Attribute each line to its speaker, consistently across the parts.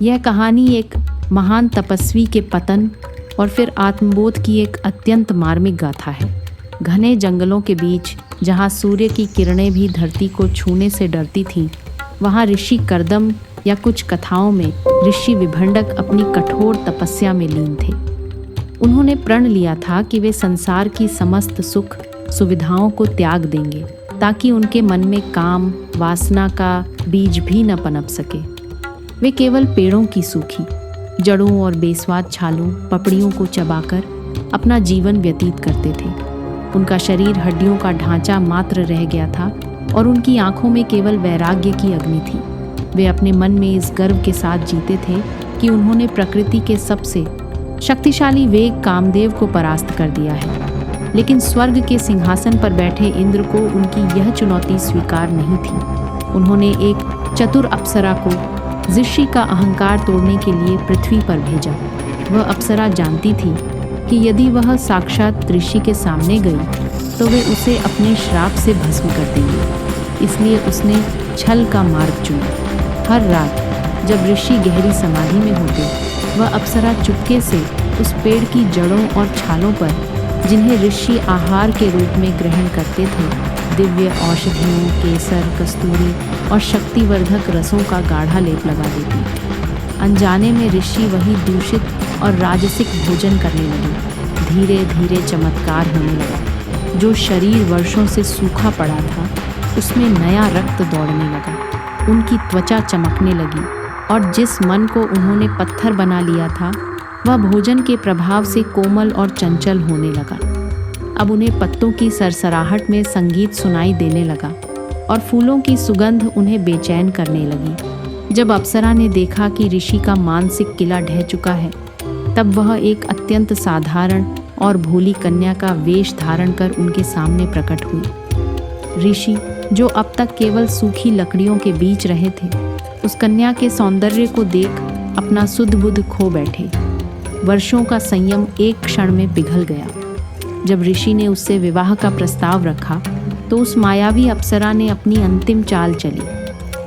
Speaker 1: यह कहानी एक महान तपस्वी के पतन और फिर आत्मबोध की एक अत्यंत मार्मिक गाथा है। घने जंगलों के बीच जहाँ सूर्य की किरणें भी धरती को छूने से डरती थीं, वहाँ ऋषि कर्दम या कुछ कथाओं में ऋषि विभंडक अपनी कठोर तपस्या में लीन थे। उन्होंने प्रण लिया था कि वे संसार की समस्त सुख सुविधाओं को त्याग देंगे ताकि उनके मन में काम वासना का बीज भी न पनप सके। वे केवल पेड़ों की सूखी जड़ों और बेस्वाद छालों पपड़ियों को चबाकर अपना जीवन व्यतीत करते थे। उनका शरीर हड्डियों का ढांचा मात्र रह गया था और उनकी आंखों में केवल वैराग्य की अग्नि थी। वे अपने मन में इस गर्व के साथ जीते थे कि उन्होंने प्रकृति के सबसे शक्तिशाली वेग कामदेव को परास्त कर दिया है। लेकिन स्वर्ग के सिंहासन पर बैठे इंद्र को उनकी यह चुनौती स्वीकार नहीं थी। उन्होंने एक चतुर अप्सरा को ऋषि का अहंकार तोड़ने के लिए पृथ्वी पर भेजा। वह अप्सरा जानती थी कि यदि वह साक्षात ऋषि के सामने गई तो वे उसे अपने श्राप से भस्म कर देंगे। इसलिए उसने छल का मार्ग चुना। हर रात जब ऋषि गहरी समाधि में होते, वह अप्सरा चुपके से उस पेड़ की जड़ों और छालों पर, जिन्हें ऋषि आहार के रूप में ग्रहण करते थे, दिव्य औषधियों, केसर, कस्तूरी और शक्तिवर्धक रसों का गाढ़ा लेप लगा देती। अनजाने में ऋषि वही दूषित और राजसिक भोजन करने लगे। धीरे धीरे चमत्कार होने लगा। जो शरीर वर्षों से सूखा पड़ा था, उसमें नया रक्त दौड़ने लगा। उनकी त्वचा चमकने लगी और जिस मन को उन्होंने पत्थर बना लिया था, वह भोजन के प्रभाव से कोमल और चंचल होने लगा। अब उन्हें पत्तों की सरसराहट में संगीत सुनाई देने लगा और फूलों की सुगंध उन्हें बेचैन करने लगी। जब अप्सरा ने देखा कि ऋषि का मानसिक किला ढह चुका है, तब वह एक अत्यंत साधारण और भोली कन्या का वेश धारण कर उनके सामने प्रकट हुई। ऋषि, जो अब तक केवल सूखी लकड़ियों के बीच रहे थे, उस कन्या के सौंदर्य को देख अपना सुध बुध खो बैठे। वर्षों का संयम एक क्षण में पिघल गया। जब ऋषि ने उससे विवाह का प्रस्ताव रखा तो उस मायावी अप्सरा ने अपनी अंतिम चाल चली।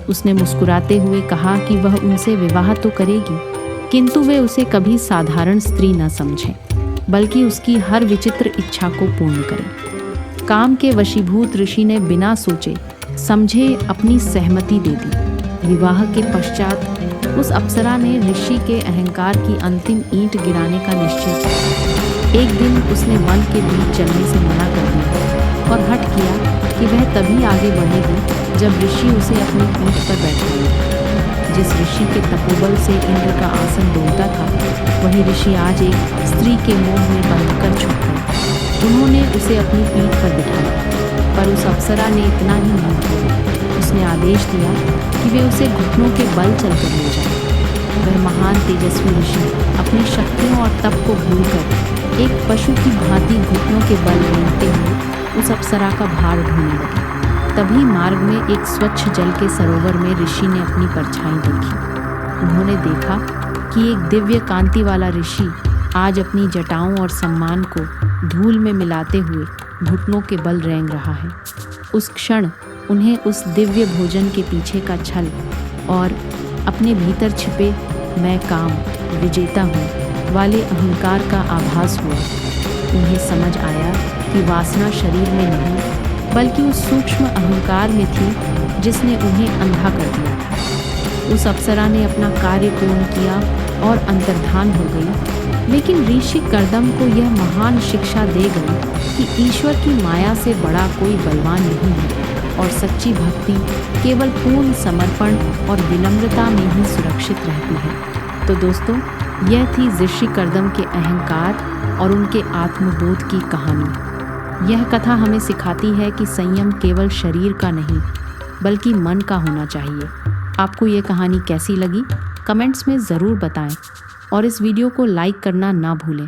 Speaker 1: उसने मुस्कुराते हुए कहा कि वह उनसे विवाह तो करेगी, किंतु वे उसे कभी साधारण स्त्री न समझें, बल्कि उसकी हर विचित्र इच्छा को पूर्ण करें। काम के वशीभूत ऋषि ने बिना सोचे समझे अपनी सहमति दे दी। विवाह के पश्चात उस अप्सरा ने ऋषि के अहंकार की अंतिम ईंट गिराने का निश्चय किया। एक दिन उसने वन के बीच चलने से मना कर दिया और हठ किया कि वह तभी आगे बढ़ेगी जब ऋषि उसे अपनी पीठ पर बैठाएंगे। जिस ऋषि के तपोबल से इंद्र का आसन डोलता था, वही ऋषि आज एक स्त्री के मोह में बंधकर छूट गया। उन्होंने उसे अपनी पीठ पर बिठाया, पर उस अप्सरा ने इतना ही नहीं किया। उसने आदेश दिया कि वे उसे घुटनों के बल चलकर ले जाएं। वह महान तेजस्वी ऋषि अपनी शक्तियों और तप को भूलकर एक पशु की भांति घुटनों के बल रेंगते हुए उस अप्सरा का भार ढूंढने लगे। तभी मार्ग में एक स्वच्छ जल के सरोवर में ऋषि ने अपनी परछाई देखी। उन्होंने देखा कि एक दिव्य कांति वाला ऋषि आज अपनी जटाओं और सम्मान को धूल में मिलाते हुए घुटनों के बल रेंग रहा है। उस क्षण उन्हें उस दिव्य भोजन के पीछे का छल और अपने भीतर छिपे मैं काम विजेता हूँ वाले अहंकार का आभास हुआ। उन्हें समझ आया कि वासना शरीर में नहीं, बल्कि उस सूक्ष्म अहंकार में थी जिसने उन्हें अंधा कर दिया था। उस अप्सरा ने अपना कार्य पूर्ण किया और अंतर्धान हो गई, लेकिन ऋषि कर्दम को यह महान शिक्षा दे गई कि ईश्वर की माया से बड़ा कोई बलवान नहीं है और सच्ची भक्ति केवल पूर्ण समर्पण और विनम्रता में ही सुरक्षित रहती है। तो दोस्तों, यह थी ऋषि कर्दम के अहंकार और उनके आत्मबोध की कहानी। यह कथा हमें सिखाती है कि संयम केवल शरीर का नहीं, बल्कि मन का होना चाहिए। आपको ये कहानी कैसी लगी? कमेंट्स में ज़रूर बताएं और इस वीडियो को लाइक करना ना भूलें।